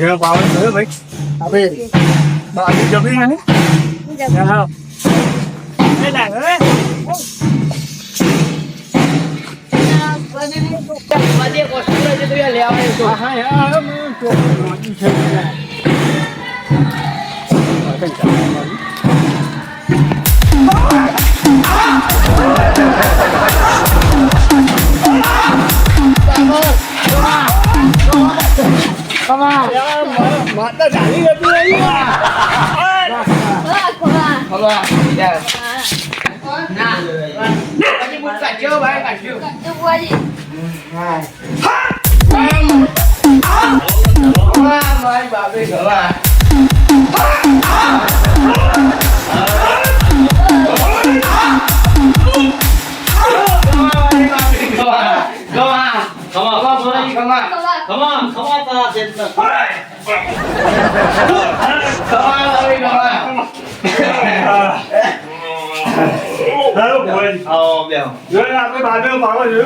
ભેળ power થયો ભાઈ આપણે બાજુ જમી ને હા એ ના હવે બધી વસ્તુ છે તો યાર લેવાની તો હા યાર મને ચોકડી છે માતા જાણી હતી ના પછી બુટ કાઢ્યો ભાઈ કાઢ્યો મારી બાપે ગવા આપણે બાજુ પાવો જો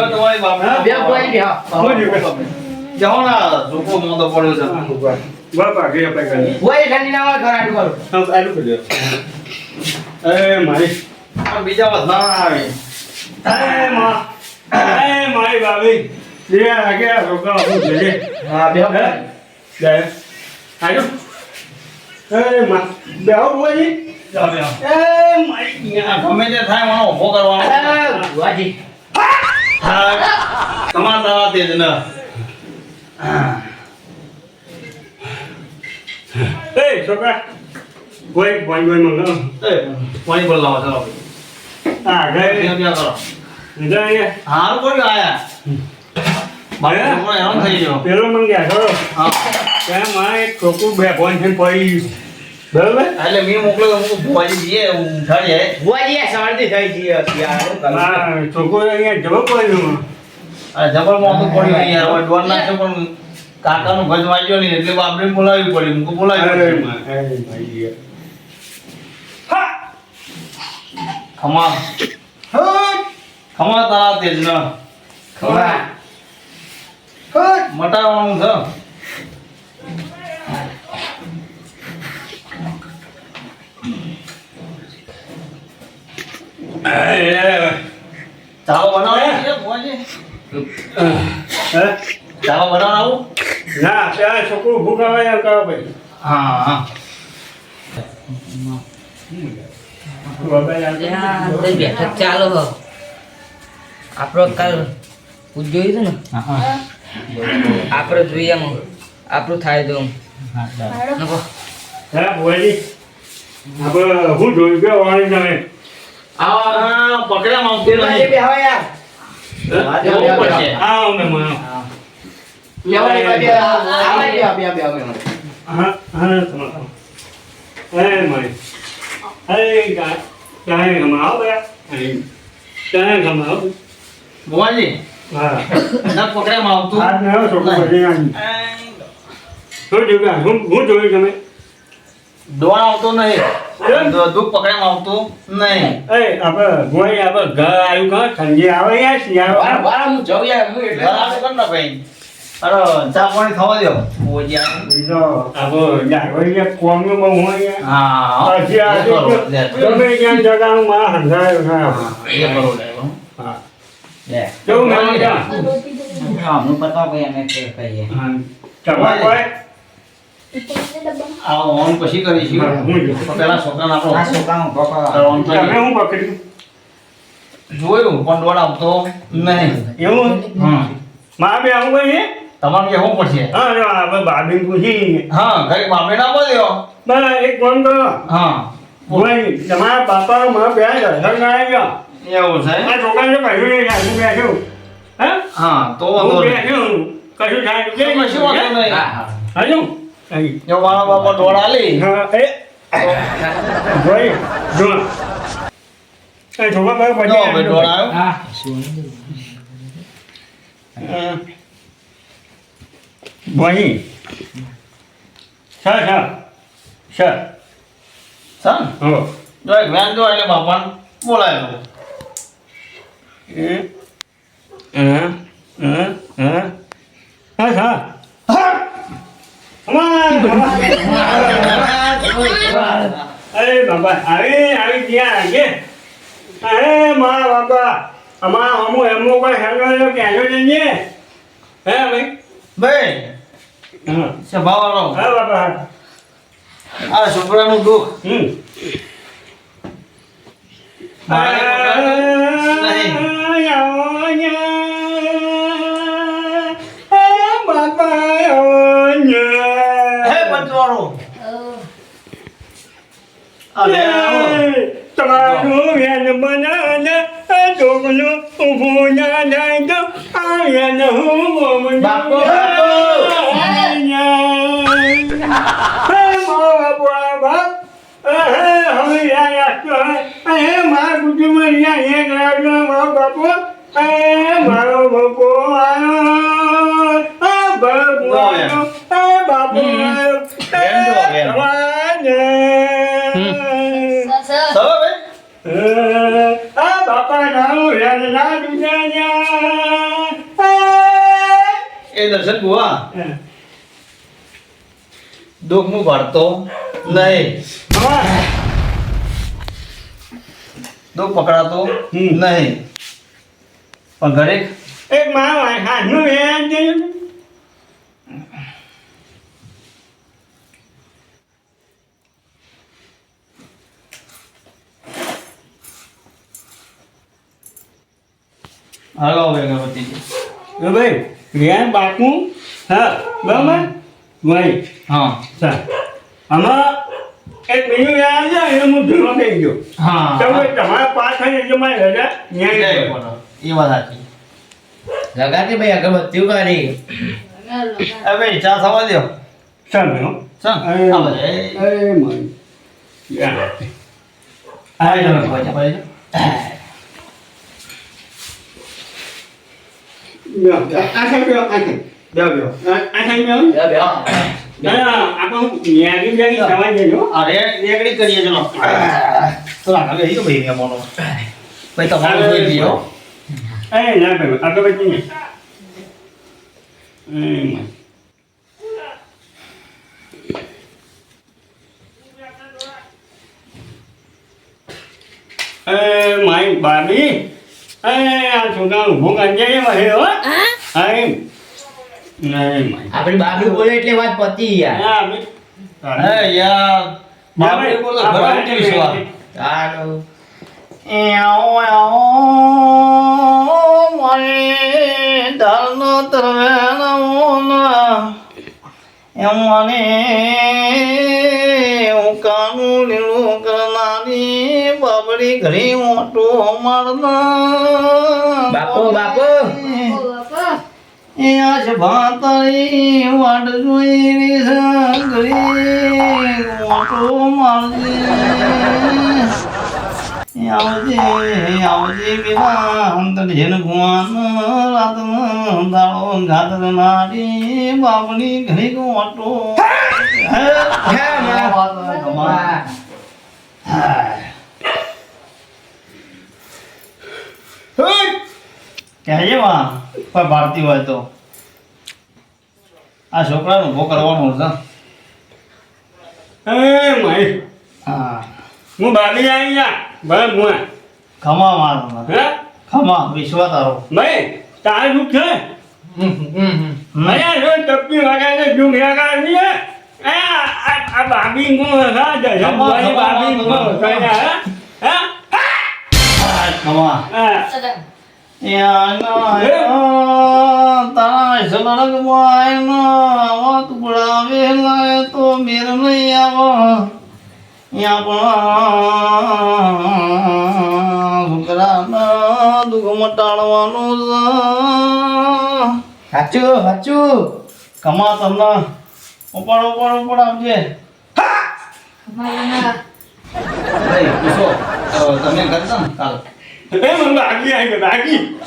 તમારી બાપ બે કોઈ ગયા જાઓ ના જોકો મોંદો પડ્યો છે બાપા કે આપણે કરી કોઈ ઠંડી ના હોય ઘરાડું કરું આલુ કરી એ મારી પણ બીજા વધના આવે એ મારી બાબી જે આગે રોકા હું જજે હા બે જાય આજો એ માં બેહો બોજી ચાલે એ મારી ગમે તે થાય મને ઉભો કરવાનો વાજી તમારા તેજ ને એ છોકરા કોઈ બોય મંગો પાણી પર લાવો ચાલો આ ગઈ ત્યાં કરો જાય હારું કોઈ આયા બાય કોઈ હેરાન થઈ ગયો પેલો મંગ્યા છોડો હા ત્યાં મારે એક છોકરું બે બોન છે પડી બરાબર એટલે મેં મોકલ્યો હું ભુવાજી જઈએ ઉઠાડી આય વાજી સવારથી થઈ ગઈ યાર હા છોકરો અહીંયા જવો પડ્યો આ જબર મોતું પડ્યું યાર હવે ડોર નાખ્યો પણ કાકાનું ભજ વાગ્યો નહીં એટલે બાપરે બોલાવી પડી મુકો બોલાવી પડી ખમા ખમા તારા તેજ ન ખવા મટાવાનું છે ચાલો બનાવો ભુવાજી ચાલો બનાવવાનું ના ત્યાં છોકરું ભૂખ આવે એમ કરો ભાઈ હા હા બેઠક ચાલો હો આપણો કાલ જોયું હતું ને આપણે જોઈએ એમ આપણું થાય તો નકો હા ભુવાજી આપણે હું જોઈ ગયો વાણી તમે આ પકડ્યા માંગતે નહીં બેહવા યાર જવું પડશે આવો મેં મને હા હા તમારા એ મારી અરે કાંઈ ગમાવો ગયા કાંઈ ગમાવો ભુવાજી હા ના પકડ્યા માંગતું આજ મેં છોકરું બધી નાખી શું જોયું હું જોયું તમે દોડ આવતો નહીં દુઃખ પકડ્યા માંગતું નહીં એ આપણે ભુવાજી આપણે ઘર આવ્યું કાં ઠંડી આવે યાર શિયાળો હું જઉં યાર હું એટલે બરાબર કર ને ભાઈ અરે ચા પાણી થવા દો ભુવાજી આ. બીજો આપણે યાર કોમનું બહુ હોય યાર હા પછી આ એ કરો લે. તમે ક્યાં જગાનું માં હંધાયો ના એ કરો લે હો. હા લે કેવું મેં ક્યાં હમણાં પતાવ ભાઈ અમે કહીએ તમારે કોઈ આ ઓન પછી કરીશું હા, હું જોઉં. તો પેલા છોકરાને આ આપણો છોકરાનું પકડવા કરવાનું તમે થાય. હું પકડ્યું જોયું પણ દોડ આવતો નહીં એવું માં બે આવું કઈ તમારે કેવું પડશે હા જો આપણે બાબી પૂછી હા ઘરે બાપે ના બોલ્યો બસ એક ફોન કરો હા ભાઈ તમારા બાપા માં બે ઘર ના આવી ગયો એવું છે આ છોકરાને કહ્યું નહીં હું બેઠું હા હા તો હું વાંધો નહીં. બેઠું કશું થાય કશું વાંધો નહીં. હા હા હાજુ અહીં જો મારા બાપા દોડ આલી હા એ ભાઈ જો એ છોકરા પાસે જો ભાઈ પછી દોડ આવ્યો હા ભાઈ સર સર સર સર હો જો એક વેન જો એટલે બાપાને બોલાયો હા સર અરે બાપા આવી ગયા કે અરે મારા બાપા અમારા અમુ એમનો કોઈ હેલો કે હેલો જઈએ હે ભાઈ હા સ્વભાવવાળો હા બાપા આ છોકરાનું દુઃખ મારે હે પંચવાળો અરે તમારું વેન બનાને ડોગલું ઊભું ના જાય તો આ વેન હું બાપો મારો બાપો બાપો બાપા ના એ દર્શન બુઆ દુઃખ નું ભરતો નહીં દુઃખ પકડાતો નહીં પણ ઘરે એક મારા હાથનું વેન હાલો ગણપતિ ભાઈ વેન બાપુ હા બરાબર ભાઈ હા સર આમાં એક બીજું વેન છે એને હું ધૂળો થઈ ગયો હા તમારા પાસ થાય એટલે મારે રજા ન્યાય એ વાત સાચી લગાતી ભાઈ અગરબત્તીઓ કરી હવે ચા થવા દો ચાલો ચાલ અરે મારી રેકડી કરીએ ચલો તો આગળ એ તો ભાઈ મેમોનો ભાઈ તમારો જોઈ લીધો મારી બાબી આ છોકરા ઉભો કરી આપણી બાબુ બોલે એટલે વાત પતી યાર હે યાર બાપરે બોલો ઘર ઉઠી વિશ્વાસ ચાલો મને ધારનો તરવેલા એમ મને હું કાનું લીલું કરનારી બાબડી ઘડી મોટું મારના બાપો બાપો એ આજ ભાતારી વાટ જોઈ રહી છે ઘડી મોટું મારજે આવજે પેલા અંતર જેન ભુવાન રાતમાં દાડો ઘાતર નારી બાબડી ઘણી મોટો કહેજે માં કોઈ ભારતી હોય તો આ છોકરાને ઉભો કરવાનો છે હા હું બાબી આવી જા બસ હું ખમા માર હે ખમા વિશ્વા તારો ભાઈ તારે દુઃખ છે અહીંયા જો ટપકી વગાડે જો મેગા ની આ બાબી મો હા જજમ બાબી મો કયા હે ખમા તારા સલગ માયનો ટુકડા વેલાય તો મેર નહીં આવો છોકરાના દુઃખ મટાડવાનું સાચું સાચું કમા તમને ઉપાડ આવજે ભાઈ પૂછો તમે કરતા ને કાલ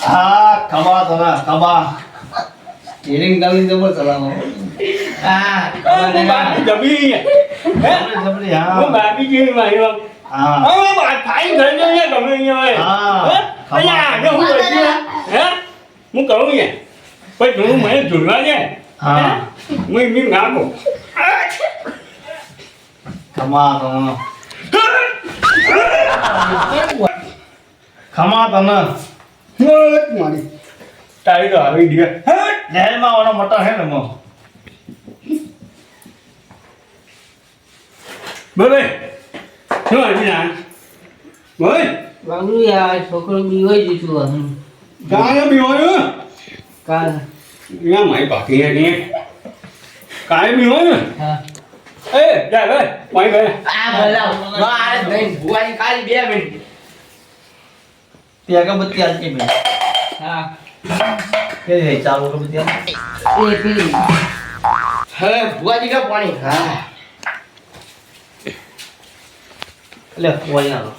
હા ખબા તમે ખબા સ્ટીરિંગ ગાલી જબર ચલાવો હા જબરી હા હા હું કહું ને પછી થોડું મને જોડવા દે હા Mình ngáo cổ. ખમા તને ખમા તને Hết મારી. Tay đó đi đi. Hết. જેલમાં ઓનો મોટો હે ને મો Bơi đi. શું આવી ના? બોલ. બાબુ યાર છોકરો બીવાઈ જતું હશે. ગાય બી હોય. કાલ યા મારી બાકી હે ને. કાય બી હોય. હા એ જા લે. પાણી બે. આ બોલાવ મારે દઈ ભુવાની ખાલી 2 મિનિટ. તે અગરબત્તી આલતી બે હા કે રે ચાલુ અગરબત્તી આલ એ પેલી હવે ભુવાજી કા પાણી હા લે ઓય આલો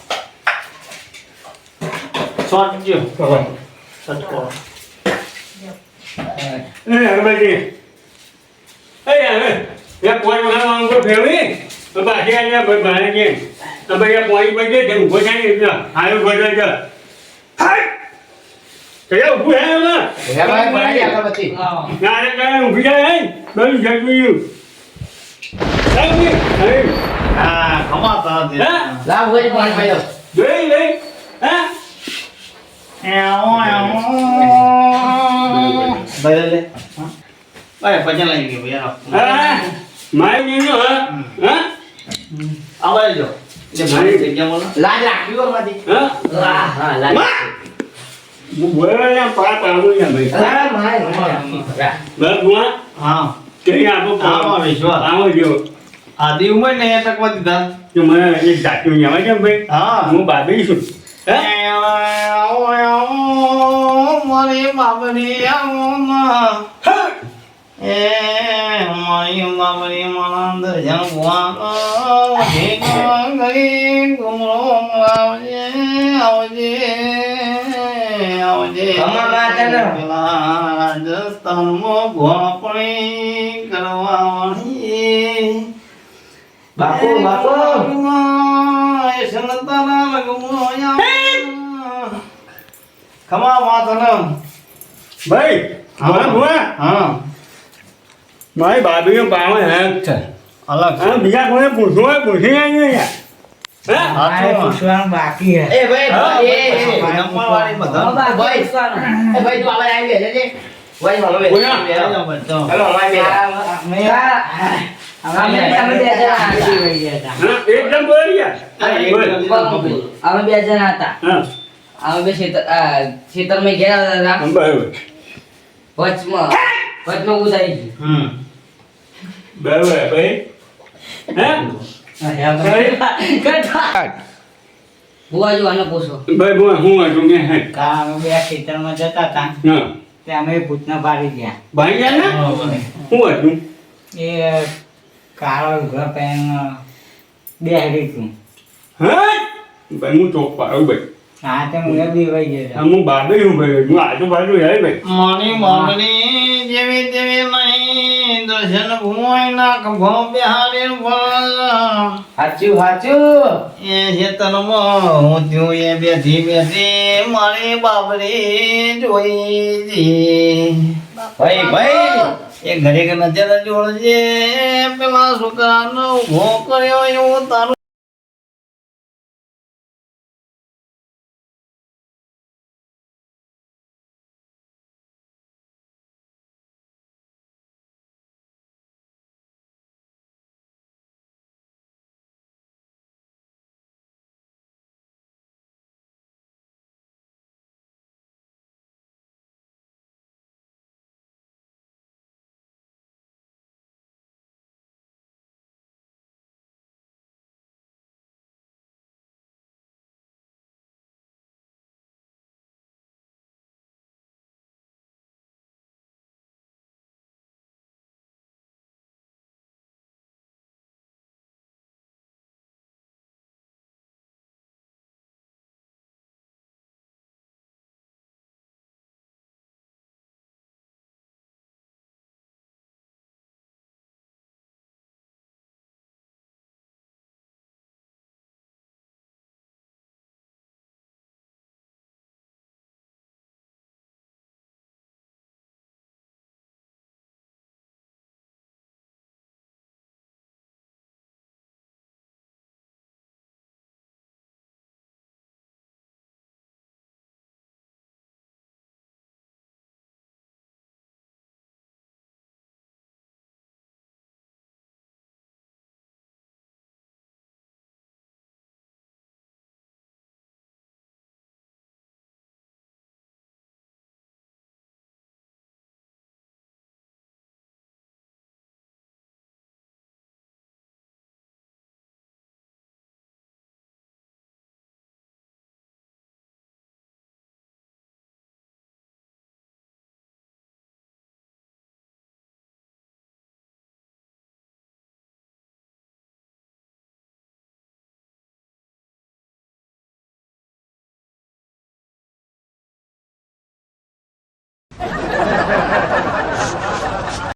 શોર્ટ જો શોર્ટ કો એ અરબાજી. એ યાર. યા પાણી માં આમ કો ફેરવી. તો બાકી અહીંયા ભાઈ કે તો ભાઈ આ પાણી પડી દે ઉભો થાય ને એટલે હારું ગોઠવાઈ જા. હાય. કયા ઉભું હે એમાં? હે ભાઈ પાણી અગરબત્તી ના રે કયા ઉભી જાય હે? બધું જગવ્યું. અરે હા ખમા તને હા? લાવ ભુવાજી પાણી પાઈ દો જોઈ લે. હા? ભાઈ લે ભાઈ પજન લઈ ગયો યાર હા? મારી નીનો હા? હા? આવા જો એટલે મારી જગ્યા બોલો લાજ રાખ્યો અમારી હા? હા હા લાજ હું બોલાવા યા પાપ આવું યા ભાઈ. હા માય બસ બુઆ હા કેવી આપો આવો વિશ્વાસ. આવો જો આદિ ઉમર ને ટકવા દીધા કે મને એક જાતું યામાં કેમ ભાઈ હા હું બાબી છું. હે? મારી બાબરી આવો હા? એ મારી બાબરી મારા દર્શન ભુવાનો ગરી ગુમરો આવજે આવજે આવજે ખમા માતાનો. રાજસ્થાનમાં ગોપણી કરવા વાળી બાપુ બાપુ ખમા માતનમ ભાઈ બોલા બુઆ હા મારી બાબીનો પાવન હે જ છે. અલગ હા બીજા કોને પૂછવું હોય પૂછી આવી યાર. હે? મારે પૂછવાનું બાકી હે એ ભાઈ હા, એ નંબરવાળી બધા ભાઈ એ ભાઈ તું આવા આવી બેસે છે ભાઈ મારો બે બોલા. હેલો અમારે બે અમે બે જણા હતા હા એકદમ બોલી યાર. હા, એકદમ. બોલ. અમે બે જણા હતા હા અમે બે ખેતરમાં ગયા હતા બરાબર વચમાં ઉતારી ગયું બરાબર ભાઈ. હે? બુઆજી આને પૂછો ભાઈ બોલ હું હતું કે હે? અમે બે ખેતરમાં જતા હતા હા ત્યાં અમે ભૂતના પાડી ગયા ભાઈ ગયા ને હું હતું? એ કાળો ઘર પેન બે હતું હા ભાઈ હું ચોક પાડું ભાઈ. હા તે હું બી વહી ગયો હું બાબી હું ભાઈ હું આજુબાજુ હે ભાઈ. મારી બાબરી જેવી તેવી નહીં દર્શન ભૂય ના ખભો બિહારી સાચું સાચું એ ખેતરમાં હું થયું એ બેઠી બેઠી મારી બાબરી જોઈ ભાઈ ભાઈ એ ઘરે નજર જોડજે પેલા છોકરાનો ઉભો કર્યો એવું તારું